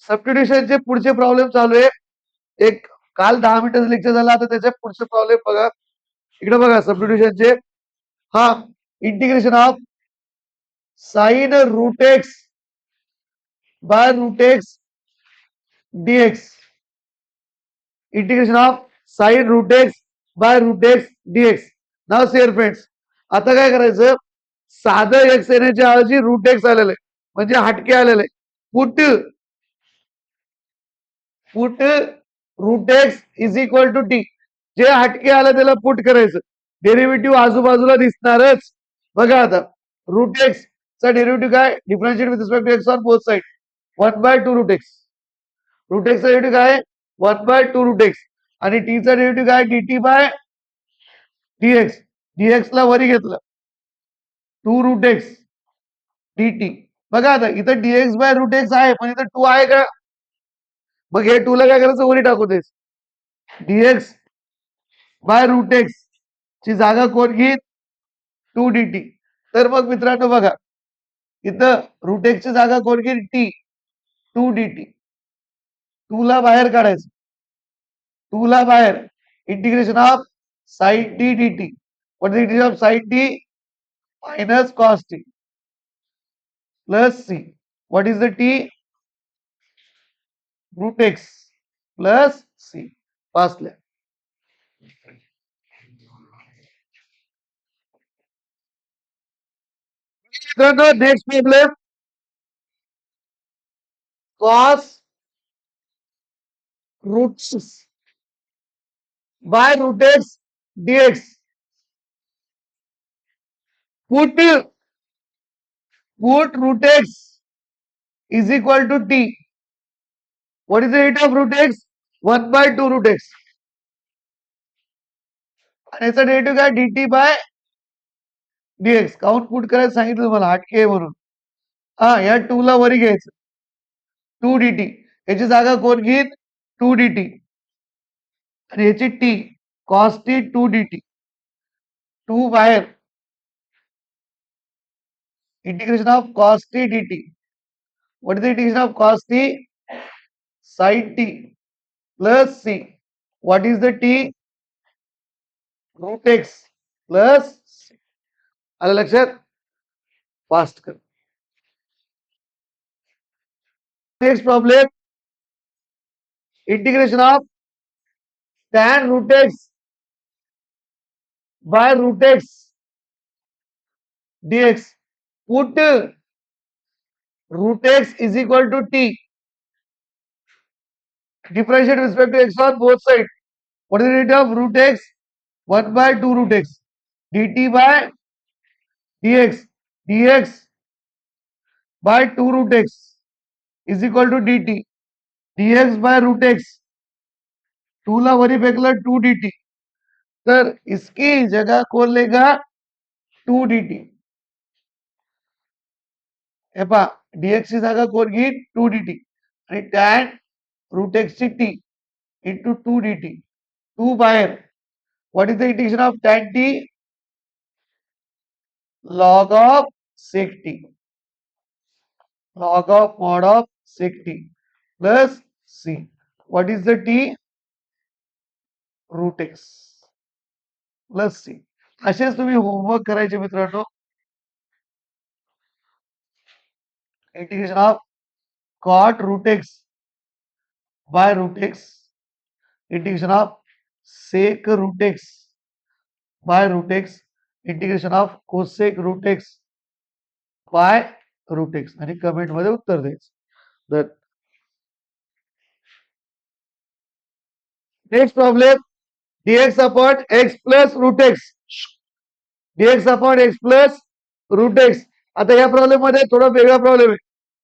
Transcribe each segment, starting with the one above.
सबस्टिट्यूशनचे पुढचे प्रॉब्लेम चालू आहे. एक काल 10 मिनिटाचं लेक्चर झालं, आता त्याच्या पुढचे प्रॉब्लेम बघा. इकडे बघा सबस्टिट्यूशनचे. हा, integration of sine root x by root x dx. Integration of sine root x by root x dx. नाव सेअर फ्रेंड्स, आता काय करायचं, साधं एक्स येण्याच्या ऐवजी रूट एक्स आलेलं आहे, म्हणजे हटके आलेले. Put root x is equal to t. जे हटके आलं त्याला पुट करायचं. डेरिव्हेटिव्ह आजूबाजूला दिसणारच. बघा आता, रूट एक्स चा डेरिव्हेटिव्ह काय, differentiate with respect to x on both side 1/2 root x. Root x चा डेरिव्हेटिव्ह काय, 1/2 रूट एक्स. आणि टी चा डेरिव्हेटिव्ह काय, dt बाय dx. dx ला वरी घेतलं 2 रूट एक्स dt. बघा आता इथं dx बाय रूट एक्स आहे, पण इथं 2 आहे का. मग हे 2 ला काय करायचं, वरी टाकू देस. dx बाय रूट एक्स ची जागा कोण घेईल, 2 dt. तर मग मित्रांनो बघा, इथं रूट एक्स ची जागा कोण घेईल, t, 2 dt. 2 ला बाहेर काढायचं, 2 ला बाहेर. Integration of sine t dt. What is the integration of sine t, minus cos t plus c. What is the t, root x plus c. पासल्या. Next problem, cos root by root x dx. Put root x is equal to t. What is the rate of root x, 1/2 root x. आणि याचा derivative काय, dt by dx. Count put करायला सांगितलं तुम्हाला, हटके आहे म्हणून. हा, या 2 ला वरी घ्यायचं, 2 dt. याची जागा कोण घेईल, 2 dt. आणि याची t, cos t 2 dt. 2 बाहेर. Integration of cos t dt. What is the integration of cos t, sin t plus c. What is the t, root x plus c. आलं लक्षात, फास्ट कर. Next problem, integration of tan root x by root x dx. Put root x is equal to t. Differentiate with respect to x on both sides. What is the rate of root x, 1/2 root x. dt by dx. dx by 2 root x is equal to dt. dx by root x, 2 ला वरी फेकलं 2 dt. तर इसकी जगह कौन लेगा, 2 dt. हे पहा, dx ची जागा कोण घेईल, 2 dt. आणि tan रूट एक्स ची t इंटू 2 dt. 2 बाहेर. What is the integration of tan t, log of sec t. log of mod of sec t plus c. What is the t, root x plus c. असेच तुम्ही homework करायचे मित्रांनो. Integration of cot root x by root x. Integration of sec root x by root x. Integration of cosec root x by root x. आणि comment मध्ये उत्तर द्यायचं. Next problem, dx upon x plus root x. dx upon x plus root x. आता या problem मध्ये थोडा वेगळा problem आहे,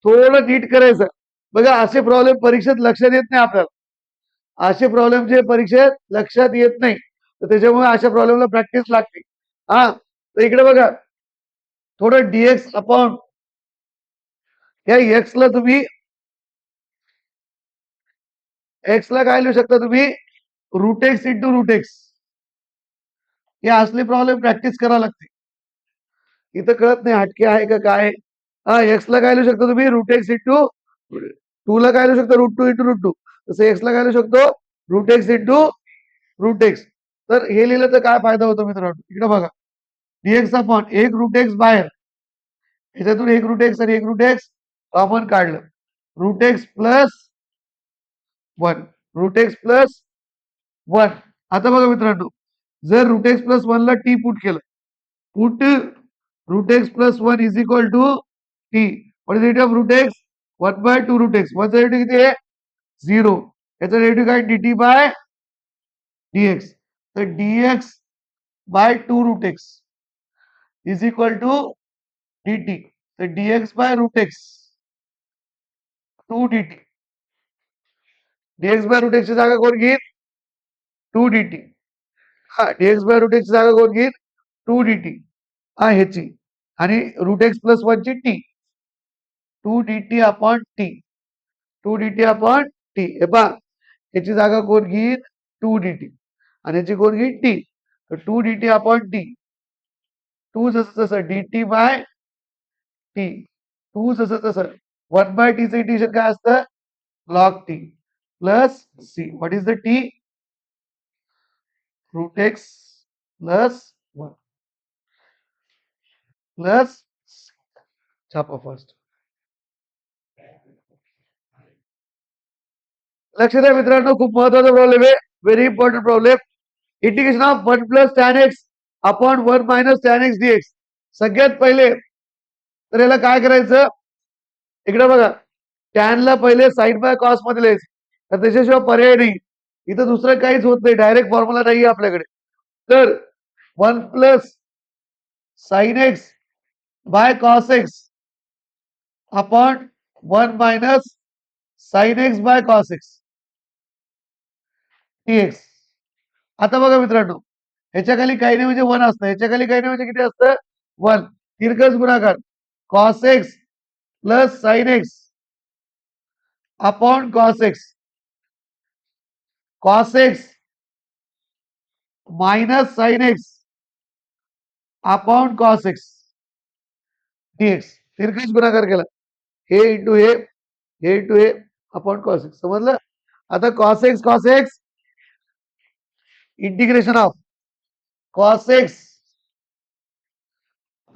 थोडं नीट करायचं. बघा, असे प्रॉब्लेम परीक्षेत लक्षात येत नाही आपल्याला. असे प्रॉब्लेम जे परीक्षेत लक्षात येत नाही, तर त्याच्यामुळे अशा प्रॉब्लेमला प्रॅक्टिस लागते. हा, तर इकडे बघा, थोडं dx अपॉन या x ला तुम्ही, x ला काय लिहू शकता तुम्ही, root x into root x. हे असले प्रॉब्लेम प्रॅक्टिस करावं लागते. इथं कळत नाही हटके आहे का काय. हा, एक्स ला काय लिहू शकता तुम्ही, रूट एक्स इंटू टू ला काय लिहू शकतो रूट 2 इंटू रूट 2, तसं एक्स ला काय लिहू शकतो root x into root x. तर हे लिहिलं तर काय फायदा होतो मित्रांनो, इकडे बघा डीएक्स अपॉन एक रूट एक्स बाहेर, ह्याच्यातून एक रूट एक्स आणि एक रूट एक्स कॉमन काढलं, root x plus 1, root x plus 1. आता बघा मित्रांनो, जर रूट एक्स प्लस 1 ला टी पुट केलं, put root x plus 1 is equal to t, what is rate of root x 1 by 2 root x, 1 चा derivative किती आहे 0, याचा डेरिव्हेटिव्ह काय dt बाय dx, तर dx by 2 root x is equal to dt, तर dx by root x 2 dt, dx by root x ची जागा कोण घेईल 2 dt, हा dx बाय रूट एक्स ची जागा कोण घेईल 2 dt, हा ह्याची, आणि रूट एक्स प्लस 1 ची T, 2 dt upon T, 2 dt upon T, हे पहा याची जागा कोण घेईल 2 dt आणि याची कोण घेईल टी, तर 2 dt अपॉन टी, 2 जसं तसं dt बाय टी, 2 जसं तसं 1 बाय टी चं इंटिग्रेशन काय असतं log t plus c, what is the t root x plus 1 plus छापा फर्स्ट. लक्ष द्या मित्रांनो, खूप महत्वाचा प्रॉब्लेम आहे, very important problem. Integration of 1 plus tan x upon 1 minus tan x dx. सगळ्यात पहिले तर याला काय करायचं, इकडे बघा टॅनला पहिले साईड बाय कॉस मध्ये लिहायचं, तर त्याच्याशिवाय पर्याय नाही, इथं दुसरं काहीच होत नाही, डायरेक्ट फॉर्म्युला नाही आपल्याकडे. तर 1 plus sine x by cos x upon 1 minus sine x by cos x dx. आता बघा मित्रांनो, ह्याच्या खाली काही नाही म्हणजे 1 असतं, ह्याच्या खाली काही नाही म्हणजे किती असतं 1, तिरकस गुणाकार cos x plus sine x upon cos x, cos x minus sine x upon cos x dx, तिरकस गुणाकार केला, हे इंटू हे इंटू हे अपॉन कॉस एक्स, समजलं. आता cos x integration of cos x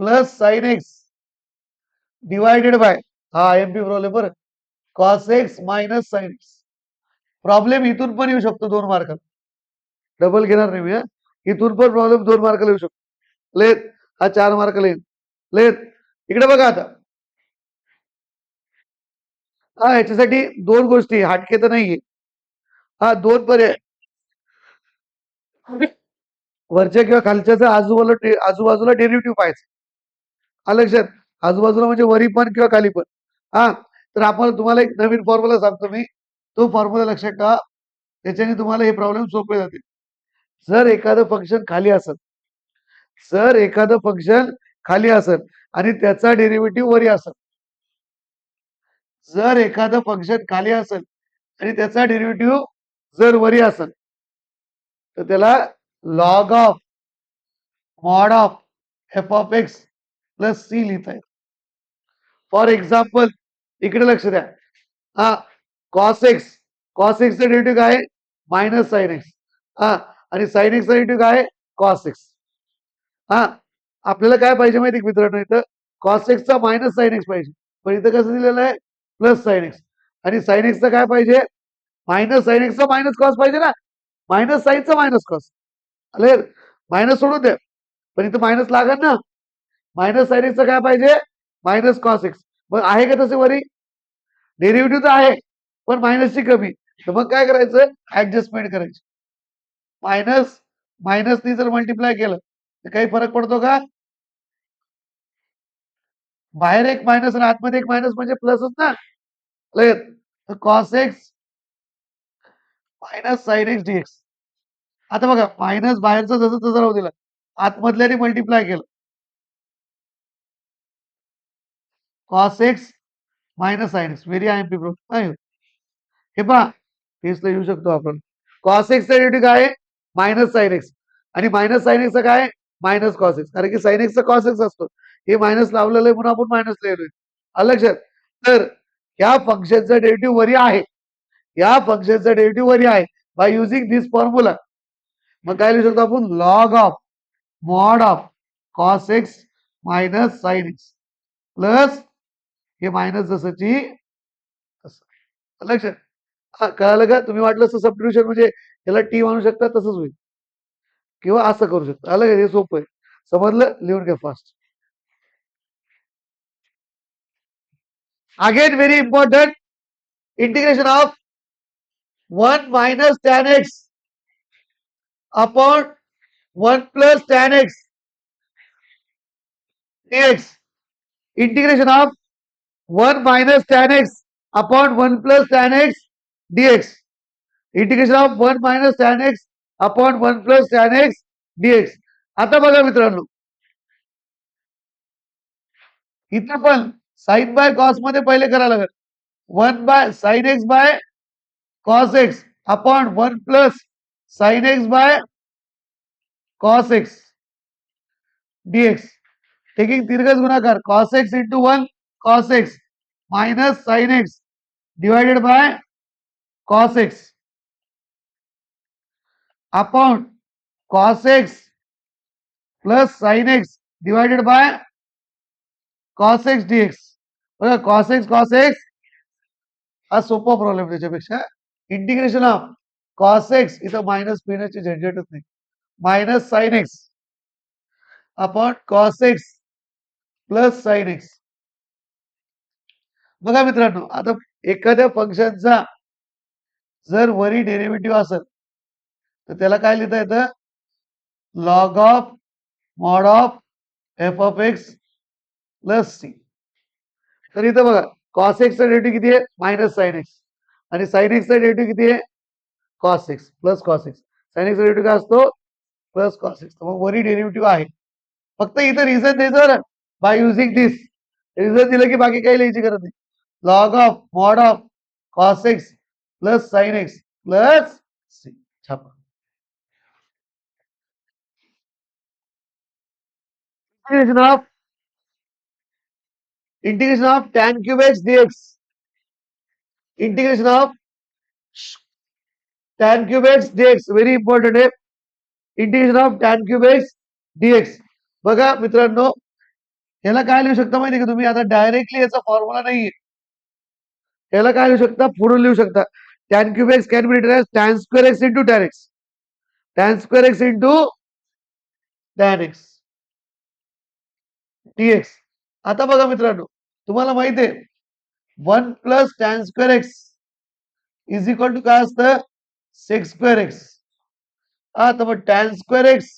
plus sine x divided by, हा MP problem बरं, cos x minus sine x. Problem इथून पण येऊ शकतो 2 मार्काला, डबल घेणार नाही मी, इथून पण प्रॉब्लेम 2 मार्काला येऊ शकतो. लेत हा 4 मार्काला येईल. लेत इकडे बघा आता, हा याच्यासाठी 2 गोष्टी, हटके तर नाहीये, हा 2 पर्याय, वरच्या किंवा खालच्याचा आजूबाजूला डेरिव्हेटिव्ह पाहायचं, लक्षात, आजूबाजूला म्हणजे वरी पण किंवा खाली पण. हा तर आपण तुम्हाला एक नवीन फॉर्म्युला सांगतो मी, तो फॉर्म्युला लक्षात ठेवा, त्याच्याने तुम्हाला हे प्रॉब्लेम सोपे जातील. जर एखादं फंक्शन खाली असेल, जर एखादं फंक्शन खाली असेल आणि त्याचा डेरिव्हेटिव्ह वरी असेल, जर एखादं फंक्शन खाली असेल आणि त्याचा डेरिव्हेटिव्ह जर वरी असेल, तर त्याला log of mod of f of x plus c लिहिता येतं. फॉर एक्झाम्पल इकडे लक्ष द्या, हा कॉस एक्सचं डेरिव्हेटिव्ह काय आहे मायनस साइन एक्स, हा आणि साइन एक्सचा डेरिव्हेटिव्ह काय आहे कॉस एक्स. हा आपल्याला काय पाहिजे माहिती मित्रांनो, इथं कॉस एक्सचा मायनस साइन एक्स पाहिजे, पण इथं कसं दिलेलं आहे प्लस साइन एक्स, आणि साइन एक्सचा काय पाहिजे मायनस साइन एक्सचा मायनस कॉस पाहिजे ना, मायनस साइनचा मायनस कॉस, अरे मायनस सोडून द्या, पण इथं मायनस लागेल ना, मायनस साइन एक्सचा काय पाहिजे मायनस कॉस एक्स. मग आहे का तसे वरी डेरिव्हेटिव्ह तर आहे, पण मायनसची कमी, तर मग काय करायचं ऍडजस्टमेंट करायची, मायनसनी जर मल्टिप्लाय केलं तर काही फरक पडतो का, बाहेर एक मायनस आणि आतमध्ये एक मायनस म्हणजे प्लसच ना. Cos x minus sine x dx. आता बघा मायनस बाहेरचं जसं तसं राहू दिलं, आतमधल्याने मल्टिप्लाय केलं, cos x minus sine x, very IMP problem. हे पहा तेच येऊ शकतो आपण, कॉस एक्सचा डेरिव्हेटिव्ह काय आहे मायनस साइन एक्स, आणि मायनस साइन एक्सचा काय मायनस कॉस एक्स, कारण की साइन एक्सचा कॉस एक्स असतो, हे मायनस लावलेलं आहे म्हणून आपण मायनस लिहिलोय, लक्षात. तर या फंक्शनचा डेरिव्हेटिव्ह वरी आहे, या फंक्शनचा डेरिव्हेटिव्ह वरी आहे बाय युझिंग दिस फॉर्म्युला. मग काय लिहू शकतो आपण, log of mod of cos x minus sine x plus हे मायनस जसंची तसं. लक्षात कळालं का? तुम्ही वाटलं असं सबस्टिट्यूशन म्हणजे याला टी म्हणू शकता, तसंच होईल किंवा असं करू शकता. आलं का? हे सोपं आहे. समजलं? लिहून घ्या fast. Again very important, integration of 1 minus tan x upon 1 plus tan x dx. Integration of 1 minus tan x upon 1 plus tan x dx. Integration of 1 minus tan x upon 1 plus tan x dx. आता बघा मित्रांनो, इथं पण sign by cos मध्ये पहिले करायला लागेल. 1 by sine x by cos x upon 1 plus sine x by cos x dx. Taking तिरकस गुणाकार cos x into 1 cos x minus sin x divided by cos x upon cos x plus sin x divided by cos x dx. बघा cos x हा सोपा problem त्याच्यापेक्षा. Integration of cos x इथं minus पिण्याची झंझटच नाही, minus sine x upon cos x plus sine x. बघा मित्रांनो, आता एखाद्या फंक्शनचा जर वरी डेरिव्हेटिव्ह असेल तर त्याला काय लिहिता येतं, log of mod of f of x plus c. तर इथं बघा कॉस एक्सचा डेरिव्हेटिव्ह किती आहे, मायनस साइन एक्स, आणि साइन एक्सचा डेरिव्हेटिव्ह किती आहे, cos x plus cos x. Sine एक्सचा डेरिव्हेटिव्ह काय असतो, प्लस कॉस एक्स. मग वरी डेरिव्हेटिव्ह आहे. फक्त इथं रिझन द्यायचं बाय युझिंग दिस. रिझन दिलं की बाकी काही लिहायची गरज नाही. Log of mod of cos x plus sine x plus C. छापा. Integration of tan cube x dx. Integration of tan cube x dx very important आहे. Integration of tan cube x dx. बघा मित्रांनो, याला काय लिहू शकता माहिती का तुम्ही, आता डायरेक्टली याचा फॉर्म्युला नाहीये, याला काय लिहू शकता, पुढून लिहू शकता. tan cube x can be written as tan square x into tan x, tan square x into tan x dx. आता बघा मित्रांनो, तुम्हाला माहिती आहे 1 plus tan square x is equal to काय असतं, सेक स्क्वेअर एक्स. हा, तर मग tan square x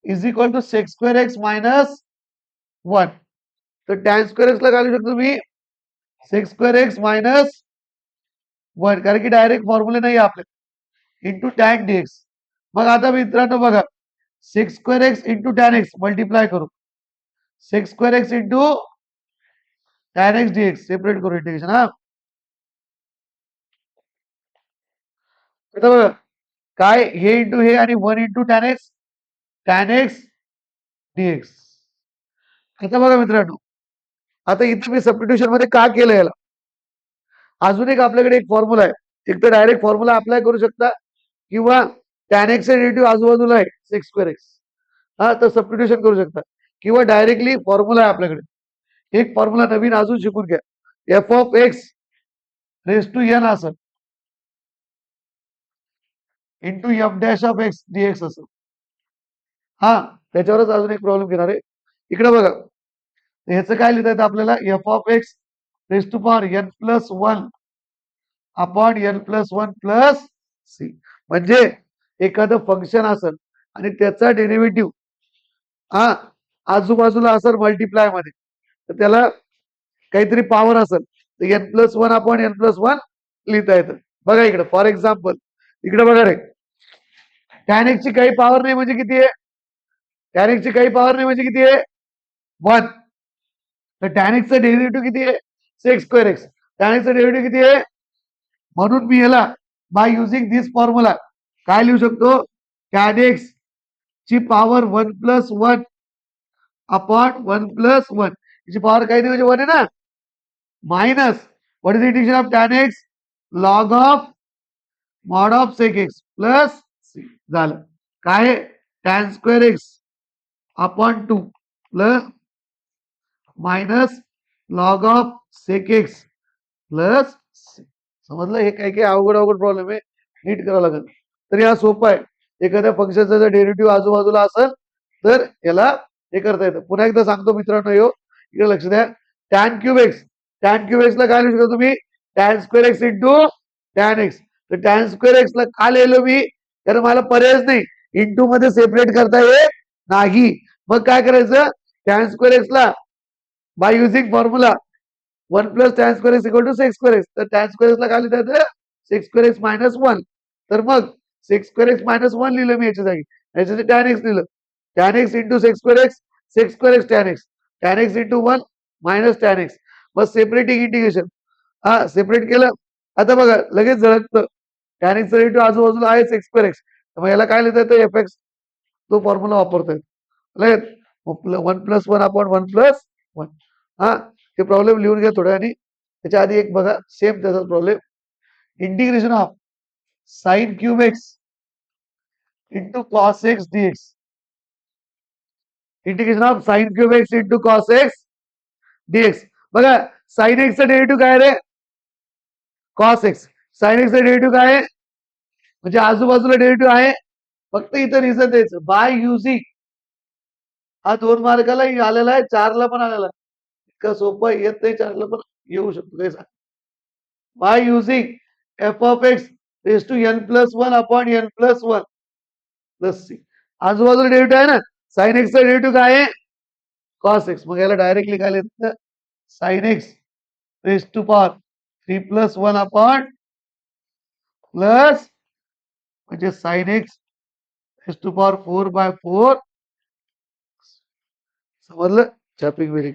is equal to sec square x minus 1. तर tan स्क्वेअर एक्स ला काय लिहू शकतो तुम्ही, सेक स्क्वेअर एक्स मायनस 1, कारण की डायरेक्ट फॉर्म्युले नाही आपले, इंटू tan dx. मग आता मित्रांनो बघा, sec square x into tan x multiply करू, sec square x into tan x dx separate करू इंटिग्रेशन. हा, आता बघा काय, हे इंटू हे आणि 1 इंटू tan एक्स dx. आता बघा मित्रांनो, आता इथे मी सबस्टिट्यूशन मध्ये का केलं याला, अजून एक आपल्याकडे एक फॉर्म्युला आहे. एक तर डायरेक्ट फॉर्म्युला अप्लाय करू शकता, किंवा tan एक्स डेरिव्हेटिव्ह आजूबाजूला आहे सेक स्क्वेअर एक्स, हा, तर सबस्टिट्यूशन करू शकता, किंवा डायरेक्टली फॉर्म्युला आहे आपल्याकडे. एक फॉर्म्युला नवीन अजून शिकून घ्या, F of x raise to N असं into F dash of x dx असं. हा, त्याच्यावरच अजून एक प्रॉब्लेम घेणार आहे. इकडे बघा, ह्याचं काय लिहिता येतं आपल्याला, f of x raise to power n plus 1 upon n plus 1 plus c. म्हणजे एखादं फंक्शन असेल आणि त्याचा डेरिव्हेटिव्ह हा आजूबाजूला असेल मल्टिप्लाय मध्ये, तर त्याला काहीतरी पॉवर असेल तर n plus 1 upon n plus 1 लिहिता येतं. बघा इकडे फॉर एक्झाम्पल, इकडे बघा रे, tan x ची काही पॉवर नाही म्हणजे किती आहे, tan x ची काही पॉवर नाही म्हणजे किती आहे, 1. तर tan x चा डेरिव्हेटिव्ह किती आहे, sec square x. tan x चा डेरिव्हेटिव्ह किती आहे, म्हणून मी याला बाय युझिंग दिस फॉर्म्युला काय लिहू शकतो, tan x ची पॉवर 1 प्लस 1 अपॉन 1 प्लस 1, याची पॉवर काही नाही म्हणजे 1 आहे ना, minus what is integration of tan x log of mod of sec x plus c झालं काय tan square x upon 2 plus minus log of sec x plus समजलं हे काही काही अवघड प्रॉब्लेम आहे नीट करावं लागेल तर या सोपं आहे एखाद्या फंक्शनचा जर डेरिव्हेटिव्ह आजूबाजूला असेल तर याला हे करता येतं पुन्हा एकदा सांगतो मित्रांनो इकडे लक्ष द्या टॅन क्यूब एक्स ला काय लिहू शकता तुम्ही tan square x into tan x तर टॅन स्क्वेअर एक्स ला का लिहिलो मी कारण मला पर्यायच नाही इंटू मध्ये सेपरेट करता येत नाही मग काय करायचं टॅन स्क्वेअर एक्स ला by using formula 1 plus tan square x equal to sec square x तर टॅन स्क्वेअर एक्स ला काय लिहिता येतं सेक्स स्क्वेअर एक्स मायनस 1 तर मग सेक्स स्क्वेअर एक्स मायनस 1 लिहिलं मी याच्या जागी याच्या टॅन एक्स लिहिलं tan x into sec square x tan x into 1 minus tan x मग सेपरेटिंग इंटिग्रेशन हा सेपरेट केलं आता बघा लगेच झळकतं टॅन एक्स डेरिव्हेटिव्ह आजूबाजूला आहे सेक्स स्क्वेअर एक्स मग याला काय लिहिता येतं एफ एक्स तो फॉर्म्युला वापरता येतो लगेच 1 प्लस 1 अपॉन 1 प्लस 1 हा हे प्रॉब्लेम लिहून घ्या थोड्या आणि त्याच्या आधी एक बघा सेम त्याचा problem integration of sine cube x into cos x dx integration of sine cube x into cos x dx बघा साइन एक्सचा डेरिव्हेटिव्ह काय रे कॉस एक्स साइन एक्सचा डेरिव्हेटिव्ह काय आहे म्हणजे आजूबाजूला डेरिव्हेटिव्ह आहे फक्त इथं रिझन द्यायचं बाय युझिंग हा 2 मार्काला आलेला आहे 4 ला पण आलेला आहे इतका सोपं येत नाही 4 ला पण येऊ शकतो काय सांग by using f of x raise to n plus 1 upon n plus 1 plus c आजूबाजूला डेरिव्हेटिव्ह आहे ना साइन एक्सचा डेरिव्हेटिव्ह काय आहे कॉस एक्स मग याला डायरेक्टली काय लिहितं sine x raise to power 3 plus 1 upon plus म्हणजे sine x raise to power 4/4 समजलं चॅपिंग व्हेरी